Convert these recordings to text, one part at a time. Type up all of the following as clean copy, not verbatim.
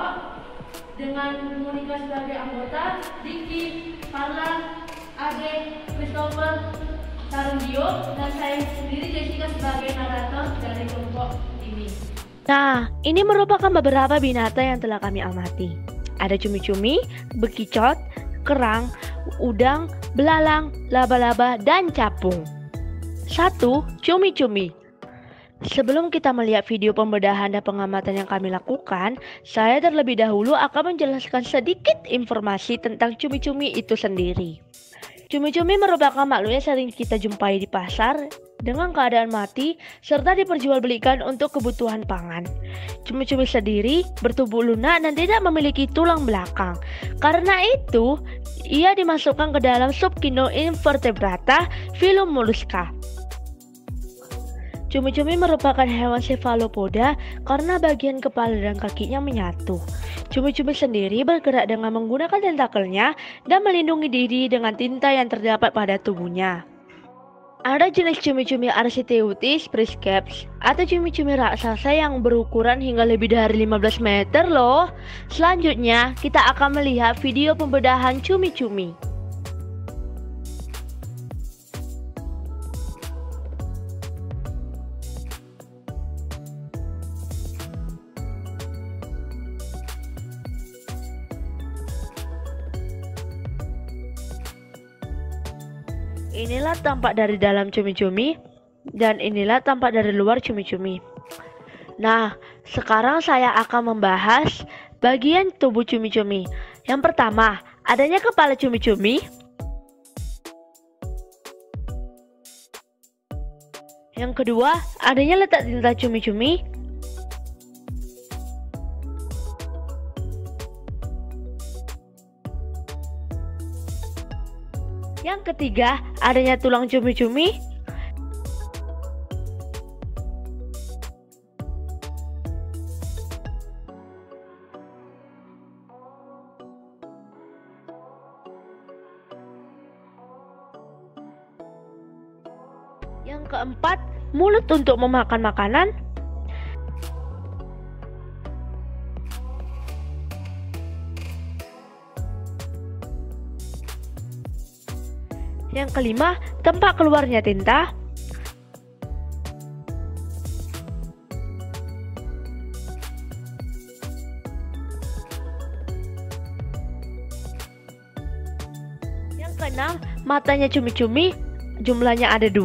kelompok dengan Monica sebagai anggota, Diki, Parlan, Age, Christopher, Tarundio, dan saya sendiri Jessica sebagai narator dari kelompok ini. Nah, ini merupakan beberapa binatang yang telah kami amati. Ada cumi-cumi, bekicot, kerang, udang, belalang, laba-laba, dan capung. 1. Cumi-cumi. Sebelum kita melihat video pembedahan dan pengamatan yang kami lakukan, saya terlebih dahulu akan menjelaskan sedikit informasi tentang cumi-cumi itu sendiri. Cumi-cumi merupakan makhluk yang sering kita jumpai di pasar dengan keadaan mati serta diperjualbelikan untuk kebutuhan pangan. Cumi-cumi sendiri bertubuh lunak dan tidak memiliki tulang belakang. Karena itu, ia dimasukkan ke dalam subkino invertebrata filum Mollusca. Cumi-cumi merupakan hewan cephalopoda karena bagian kepala dan kakinya menyatu. Cumi-cumi sendiri bergerak dengan menggunakan tentakelnya dan melindungi diri dengan tinta yang terdapat pada tubuhnya. Ada jenis cumi-cumi Arciteuthis prisceps atau cumi-cumi raksasa yang berukuran hingga lebih dari 15 meter loh. Selanjutnya, kita akan melihat video pembedahan cumi-cumi. Inilah tampak dari dalam cumi-cumi dan inilah tampak dari luar cumi-cumi. Nah, sekarang saya akan membahas bagian tubuh cumi-cumi. Yang pertama, adanya kepala cumi-cumi. Yang kedua, adanya letak tinta cumi-cumi. Yang ketiga, adanya tulang cumi-cumi. Yang keempat, mulut untuk memakan makanan. Yang kelima, tempat keluarnya tinta. Yang keenam, matanya cumi-cumi, jumlahnya ada 2.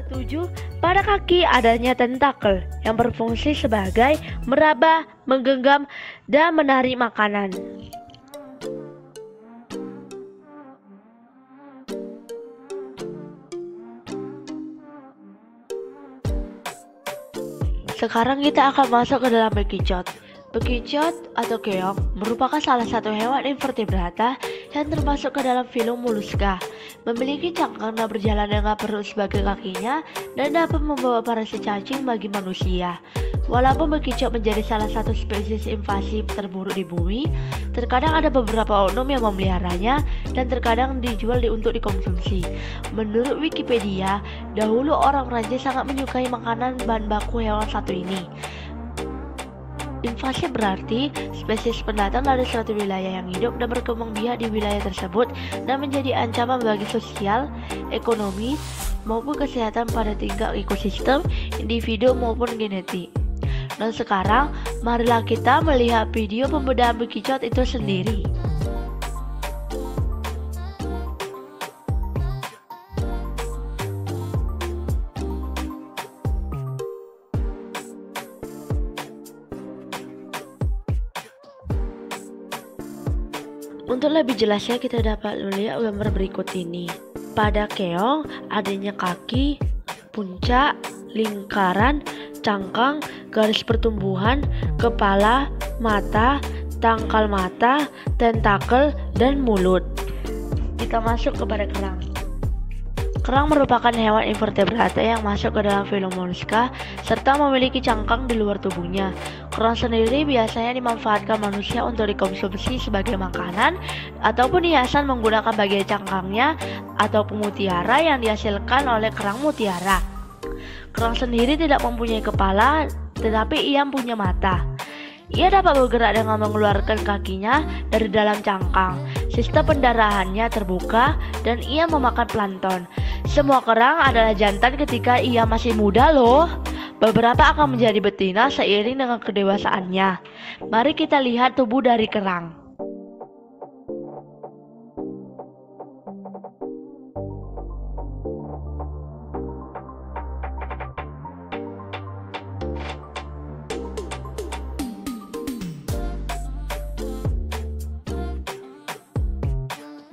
Ketujuh, pada kaki adanya tentakel yang berfungsi sebagai meraba, menggenggam, dan menarik makanan. Sekarang kita akan masuk ke dalam bekicot. Bekicot atau keong merupakan salah satu hewan invertebrata yang termasuk ke dalam filum Mollusca. Memiliki cangkang dan berjalan dengan perut sebagai kakinya dan dapat membawa parasi cacing bagi manusia. Walaupun bekicot menjadi salah satu spesies invasif terburuk di bumi, terkadang ada beberapa oknum yang memeliharanya dan terkadang dijual untuk dikonsumsi. Menurut Wikipedia, dahulu orang Prancis sangat menyukai makanan bahan baku hewan satu ini. Invasi berarti spesies pendatang dari suatu wilayah yang hidup dan berkembang biak di wilayah tersebut dan menjadi ancaman bagi sosial, ekonomi, maupun kesehatan pada tingkat ekosistem, individu maupun genetik. Dan sekarang, marilah kita melihat video pembedahan bekicot itu sendiri. Untuk lebih jelasnya kita dapat melihat gambar berikut ini. Pada keong adanya kaki, puncak, lingkaran, cangkang, garis pertumbuhan, kepala, mata, tangkal mata, tentakel, dan mulut. Kita masuk kepada kerang. Kerang merupakan hewan invertebrata yang masuk ke dalam filum Mollusca serta memiliki cangkang di luar tubuhnya. Kerang sendiri biasanya dimanfaatkan manusia untuk dikonsumsi sebagai makanan ataupun hiasan menggunakan bagian cangkangnya ataupun mutiara yang dihasilkan oleh kerang mutiara. Kerang sendiri tidak mempunyai kepala, tetapi ia punya mata. Ia dapat bergerak dengan mengeluarkan kakinya dari dalam cangkang. Sistem pendarahannya terbuka dan ia memakan plankton. Semua kerang adalah jantan ketika ia masih muda loh. Beberapa akan menjadi betina seiring dengan kedewasaannya. Mari kita lihat tubuh dari kerang.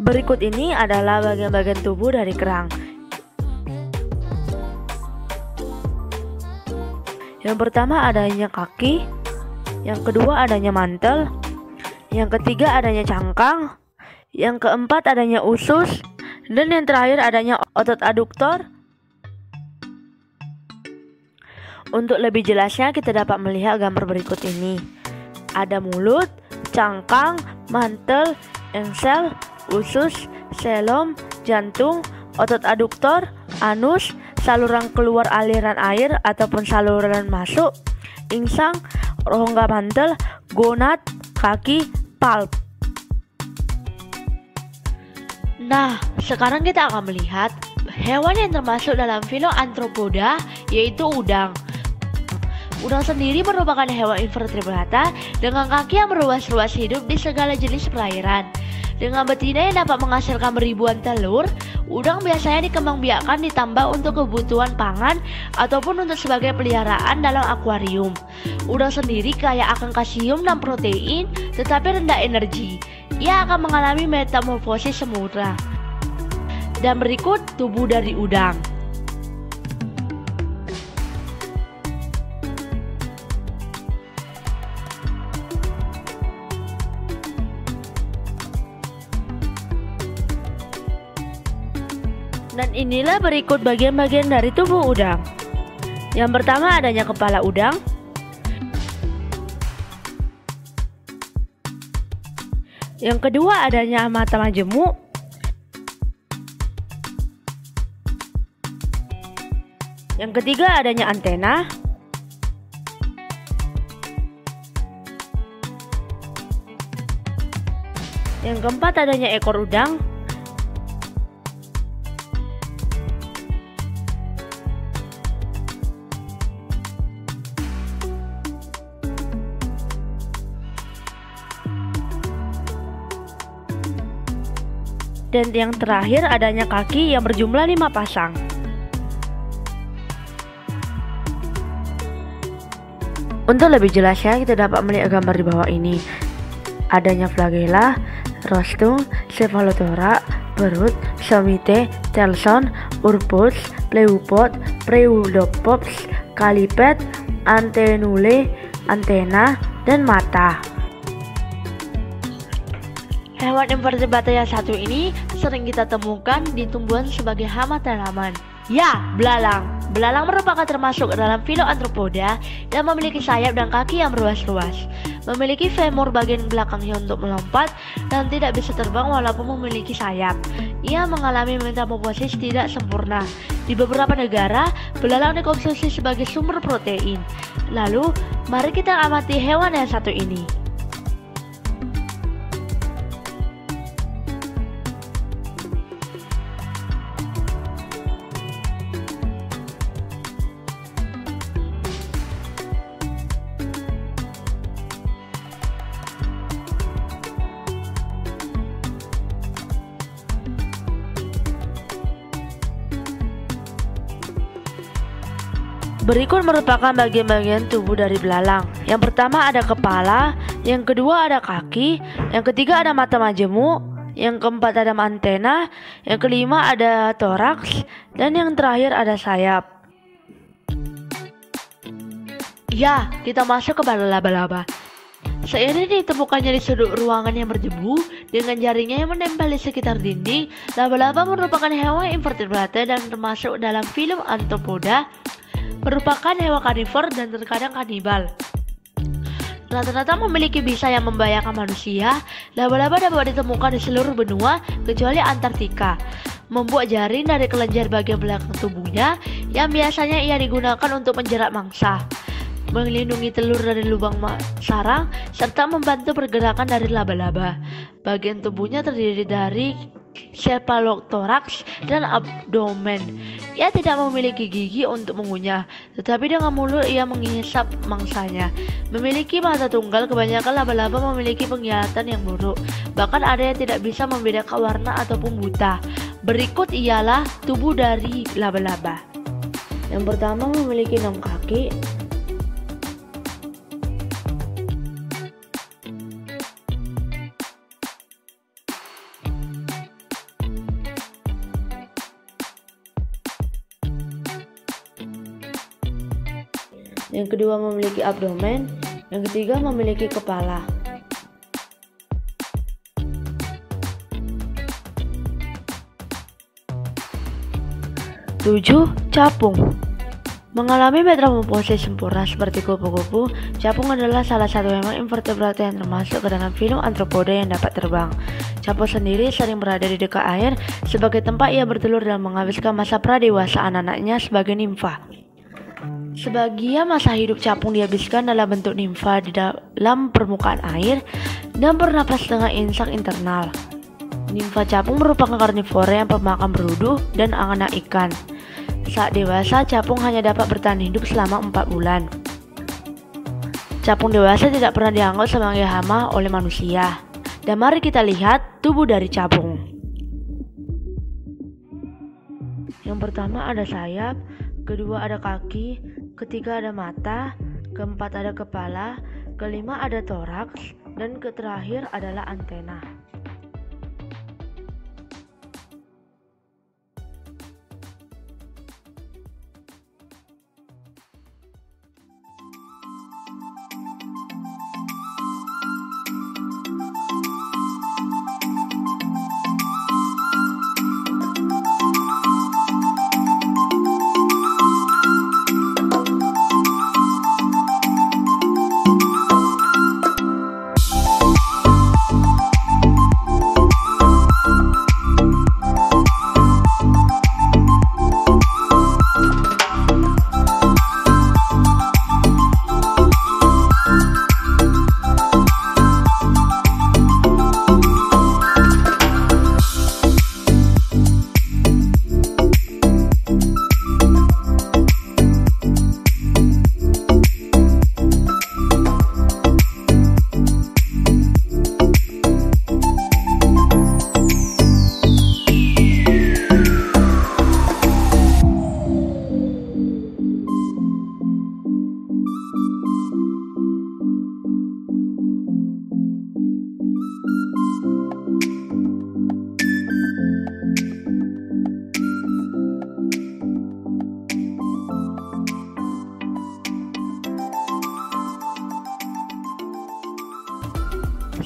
Berikut ini adalah bagian-bagian tubuh dari kerang. Yang pertama adanya kaki, yang kedua adanya mantel, yang ketiga adanya cangkang, yang keempat adanya usus, dan yang terakhir adanya otot aduktor. Untuk lebih jelasnya kita dapat melihat gambar berikut ini. Ada mulut, cangkang, mantel, engsel, usus, selom, jantung, otot aduktor, anus, saluran keluar aliran air ataupun saluran masuk, insang, rongga mantel, gonad, kaki, palp. Nah, sekarang kita akan melihat hewan yang termasuk dalam filum Arthropoda, yaitu udang. Udang sendiri merupakan hewan invertebrata dengan kaki yang berruas-ruas hidup di segala jenis perairan. Dengan betina yang dapat menghasilkan ribuan telur, udang biasanya dikembangbiakkan ditambah untuk kebutuhan pangan ataupun untuk sebagai peliharaan dalam akuarium. Udang sendiri kaya akan kalsium dan protein, tetapi rendah energi. Ia akan mengalami metamorfosis semula. Dan berikut tubuh dari udang. Dan inilah berikut bagian-bagian dari tubuh udang. Yang pertama adanya kepala udang. Yang kedua adanya mata majemuk. Yang ketiga adanya antena. Yang keempat adanya ekor udang. Dan yang terakhir adanya kaki yang berjumlah 5 pasang. Untuk lebih jelasnya kita dapat melihat gambar di bawah ini. Adanya flagella, rostung, cephalothorax, perut, somite, telson, urpus, pleupod, pseudopods, kalipet, antenulae, antena, dan mata. Hewan invertebrata yang satu ini sering kita temukan di tumbuhan sebagai hama tanaman. Ya, belalang. Belalang merupakan termasuk dalam filum Arthropoda dan memiliki sayap dan kaki yang berruas-ruas. Memiliki femur bagian belakangnya untuk melompat dan tidak bisa terbang walaupun memiliki sayap. Ia mengalami metamorfosis tidak sempurna. Di beberapa negara, belalang dikonsumsi sebagai sumber protein. Lalu, mari kita amati hewan yang satu ini. Berikut merupakan bagian-bagian tubuh dari belalang. Yang pertama ada kepala, yang kedua ada kaki, yang ketiga ada mata majemuk, yang keempat ada antena, yang kelima ada toraks, dan yang terakhir ada sayap. Ya, kita masuk ke laba-laba. Seiring ditemukannya di sudut ruangan yang berdebu dengan jaringnya yang menempel di sekitar dinding, laba-laba merupakan hewan invertebrata dan termasuk dalam film Arthropoda, merupakan hewan karnivor dan terkadang kanibal. Rata-rata memiliki bisa yang membahayakan manusia. Laba-laba dapat ditemukan di seluruh benua kecuali Antartika. Membuat jaring dari kelenjar bagian belakang tubuhnya yang biasanya ia digunakan untuk menjerat mangsa, melindungi telur dari lubang sarang, serta membantu pergerakan dari laba-laba. Bagian tubuhnya terdiri dari cephalothorax dan abdomen. Ia tidak memiliki gigi untuk mengunyah, tetapi dengan mulut ia menghisap mangsanya. Memiliki mata tunggal, kebanyakan laba-laba memiliki penglihatan yang buruk. Bahkan ada yang tidak bisa membedakan warna ataupun buta. Berikut ialah tubuh dari laba-laba. Yang pertama memiliki 6 kaki. Yang kedua memiliki abdomen, yang ketiga memiliki kepala. Tujuh, capung. Mengalami metamorfosis sempurna seperti kupu-kupu, capung adalah salah satu hewan invertebrata yang termasuk ke dalam film Arthropoda yang dapat terbang. Capung sendiri sering berada di dekat air sebagai tempat ia bertelur dan menghabiskan masa pradewasa anak-anaknya sebagai nimfa. Sebagian masa hidup capung dihabiskan dalam bentuk nimfa di dalam permukaan air dan bernapas dengan insang internal. Nimfa capung merupakan karnivora yang pemakan berudu dan anak ikan. Saat dewasa, capung hanya dapat bertahan hidup selama 4 bulan. Capung dewasa tidak pernah dianggap sebagai hama oleh manusia. Dan mari kita lihat tubuh dari capung. Yang pertama ada sayap, kedua ada kaki, ketiga ada mata, keempat ada kepala, kelima ada toraks, dan terakhir adalah antena.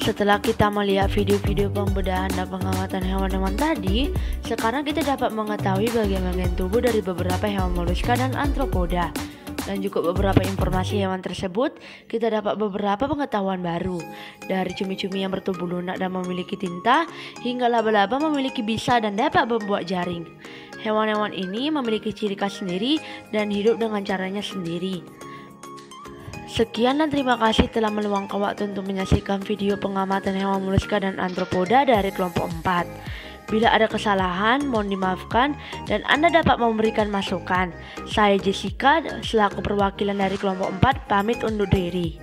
Setelah kita melihat video-video pembedahan dan pengamatan hewan-hewan tadi, sekarang kita dapat mengetahui bagian-bagian tubuh dari beberapa hewan moluska dan arthropoda. Dan juga beberapa informasi hewan tersebut, kita dapat beberapa pengetahuan baru. Dari cumi-cumi yang bertubuh lunak dan memiliki tinta, hingga laba-laba memiliki bisa dan dapat membuat jaring. Hewan-hewan ini memiliki ciri khas sendiri dan hidup dengan caranya sendiri. Sekian dan terima kasih telah meluangkan waktu untuk menyaksikan video pengamatan hewan moluska dan arthropoda dari kelompok 4. Bila ada kesalahan, mohon dimaafkan dan Anda dapat memberikan masukan. Saya Jessica, selaku perwakilan dari kelompok 4, pamit undur diri.